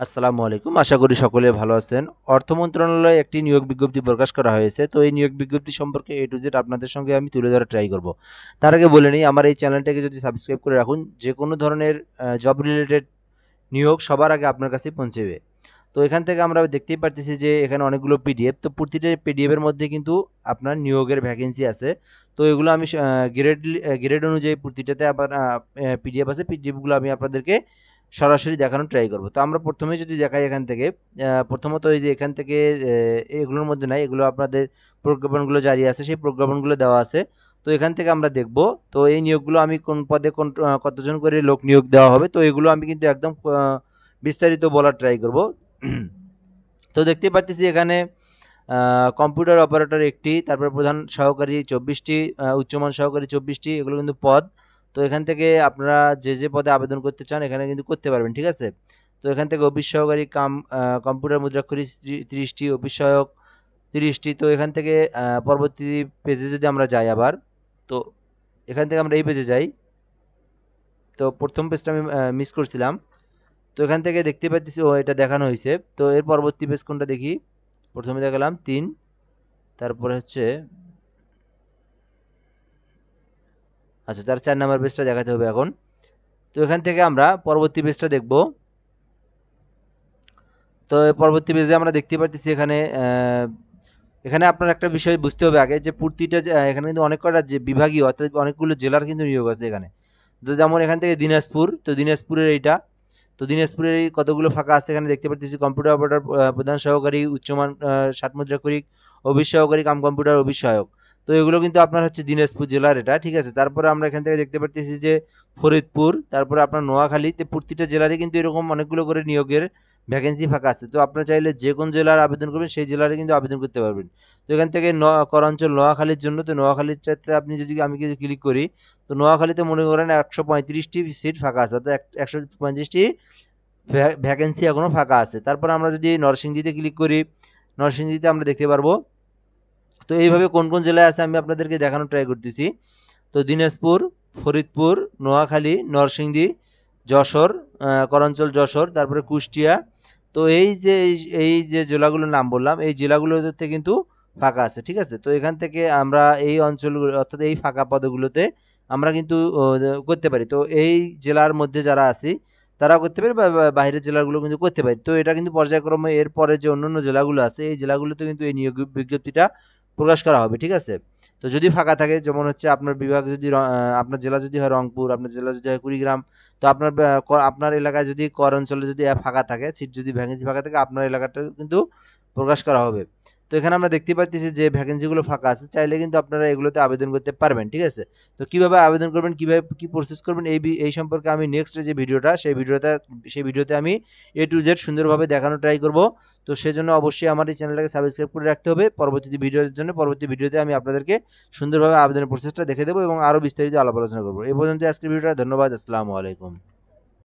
আসসালামু আলাইকুম। আশা করি সকলে ভালো আছেন। অর্থ মন্ত্রণালয়ে একটি নিয়োগ বিজ্ঞপ্তি প্রকাশ করা হয়েছে। তো এই নিয়োগ বিজ্ঞপ্তি সম্পর্কে A to Z আপনাদের সঙ্গে আমি তুলে ধরার ট্রাই করব। তার আগে বলে নেই, আমার এই চ্যানেলটাকে যদি সাবস্ক্রাইব করে রাখুন, যেকোনো ধরনের জব রিলেটেড নিয়োগ সবার আগে আপনার কাছে পৌঁছবে। তো এখান থেকে আমরা দেখতেই পারতেছি যে এখানে অনেকগুলো পিডিএফ। তো প্রতিটা পিডিএফ এর মধ্যে কিন্তু আপনার নিয়োগের ভ্যাকেন্সি আছে। তো এগুলো আমি গ্রেড অনুযায়ী প্রতিটাতে আবার পিডিএফ আছে। পিডিএফ গুলো আমি আপনাদেরকে সরাসরি দেখানোর ট্রাই করব। তো আমরা প্রথমে যদি দেখাই এখান থেকে, প্রথমত এই যে এখান থেকে এগুলোর মধ্যে নাই, এগুলো আপনাদের প্রজ্ঞাপনগুলো জারি আছে, সেই প্রজ্ঞাপনগুলো দেওয়া আছে। তো এখান থেকে আমরা দেখব। তো এই নিয়োগগুলো আমি কোন পদে কোন কতজন করে লোক নিয়োগ দেওয়া হবে, তো এগুলো আমি কিন্তু একদম বিস্তারিত বলার ট্রাই করব। তো দেখতেই পাচ্ছি এখানে কম্পিউটার অপারেটর একটি, তারপরে প্রধান সহকারী 24টি, উচ্চমান সহকারী 24টি, এগুলো কিন্তু পদ। তো এখান থেকে আপনারা যে পদে আবেদন করতে চান এখানে কিন্তু করতে পারবেন, ঠিক আছে? তো এখান থেকে অফিস সহকারী কম্পিউটার মুদ্রাক্ষরী 30টি, অফিস সহায়ক 30টি। তো এখান থেকে পরবর্তী পেজে যদি আমরা যাই আবার, তো এখান থেকে আমরা এই পেজে যাই। তো প্রথম পেজটা আমি মিস করছিলাম। তো এখান থেকে দেখতে পাচ্ছি এটা দেখানো হয়েছে। তো এর পরবর্তী পেজ কোনটা দেখি। প্রথমে দেখালাম 3, তারপরে হচ্ছে আচ্ছা, তার 4 নাম্বার পেজটা দেখাতে হবে এখন। তো এখান থেকে আমরা পরবর্তী পেজটা দেখব। তো পরবর্তী পেজে আমরা দেখতে পাচ্ছি এখানে এখানে আপনার একটা বিষয় বুঝতে হবে আগে, যে প্রতিটা এখানে কিন্তু অনেক কটা যে বিভাগীয়, অর্থাৎ অনেকগুলো জেলার কিন্তু নিয়োগ আছে এখানে। তো যেমন এখান থেকে দিনাজপুর, তো দিনাজপুরের এইটা, তো দিনাজপুরের এই কতগুলো ফাঁকা আছে এখানে দেখতে পাচ্ছি। কম্পিউটার অপারেটর প্রধান সহকারী, উচ্চমান 60 মুদ্রাক্ষরিক, অফিস সহকারী কাম কম্পিউটার অফিস সহায়ক। তো এগুলো কিন্তু আপনার হচ্ছে দিনাজপুর জেলার এটা, ঠিক আছে? তারপরে আমরা এখান থেকে দেখতে পাচ্ছি যে ফরিদপুর, তারপরে আপনার নোয়াখালী। তো প্রতিটা জেলারই কিন্তু এরকম অনেকগুলো করে নিয়োগের ভ্যাকেন্সি ফাঁকা আছে। তো আপনারা চাইলে যে কোন জেলার আবেদন করবেন সেই জেলারে কিন্তু আবেদন করতে পারবেন। তো এখান থেকে করাঞ্চল নোয়াখালীর জন্য, তো নোয়াখালীরটাতে আপনি যদি আমি যদি ক্লিক করি, তো নোয়াখালীতে মনে করেন 135টি সিট ফাঁকা আছে, অর্থাৎ 135টি ভ্যাকেন্সি এখনো ফাঁকা আছে। তারপর আমরা যদি নরসিংদীতে ক্লিক করি, নরসিংদীতে আমরা দেখতে পারবো। তো এইভাবে কোন কোন জেলায় আছে আমি আপনাদেরকে দেখানোর ট্রাই করতেছি। তো দিনাজপুর, ফরিদপুর, নোয়াখালী, নরসিংদী, যশোর, করাঞ্চল যশোর, তারপরে কুষ্টিয়া। তো এই যে জেলাগুলোর নাম বললাম, এই জেলাগুলোতে কিন্তু ফাঁকা আছে, ঠিক আছে? তো এখান থেকে আমরা এই অঞ্চলগুলো, অর্থাৎ এই ফাঁকা পদগুলোতে আমরা কিন্তু করতে পারি। তো এই জেলার মধ্যে যারা আছি তারা করতে পারি, বা বাইরের জেলাগুলো কিন্তু করতে পারি। তো এটা কিন্তু পর্যায়ক্রমে এরপরে যে অন্যান্য জেলাগুলো আছে এই জেলাগুলোতে কিন্তু এই নিয়োগ বিজ্ঞপ্তিটা প্রকাশ করা হবে, ঠিক আছে? তো যদি ফাঁকা থাকে, যেমন হচ্ছে আপনার বিভাগ যদি আপনার জেলা যদি হয় রংপুর, আপনার জেলা যদি হয় কুড়িগ্রাম, তো আপনার আপনার এলাকায় যদি কর অঞ্চলে যদি ফাঁকা থাকে, সিট যদি ভ্যাকেন্সি ফাঁকা থাকে, আপনার এলাকাটা কিন্তু প্রকাশ করা হবে। তো এখানে আমরা দেখতে পাচ্ছি যে ভ্যাকেন্সিগুলো ফাঁকা আছে, চাইলে কিন্তু আপনারা এগুলোতে আবেদন করতে পারবেন, ঠিক আছে? তো কিভাবে আবেদন করবেন, কিভাবে কি প্রসেস করবেন, এই সম্পর্কে আমি নেক্সট যে ভিডিওটা সেই ভিডিওতে আমি A to Z সুন্দরভাবে দেখানোর ট্রাই করব। তো সেজন্য অবশ্যই আমার এই চ্যানেলটাকে সাবস্ক্রাইব করে রাখতে হবে। পরবর্তী ভিডিওতে আমি আপনাদেরকে সুন্দরভাবে আবেদনের প্রসেসটা দেখে দেবো এবং আরও বিস্তারিত আলাপ আলোচনা করব। এই পর্যন্ত আজকের ভিডিওটা, ধন্যবাদ। আসসালামু আলাইকুম।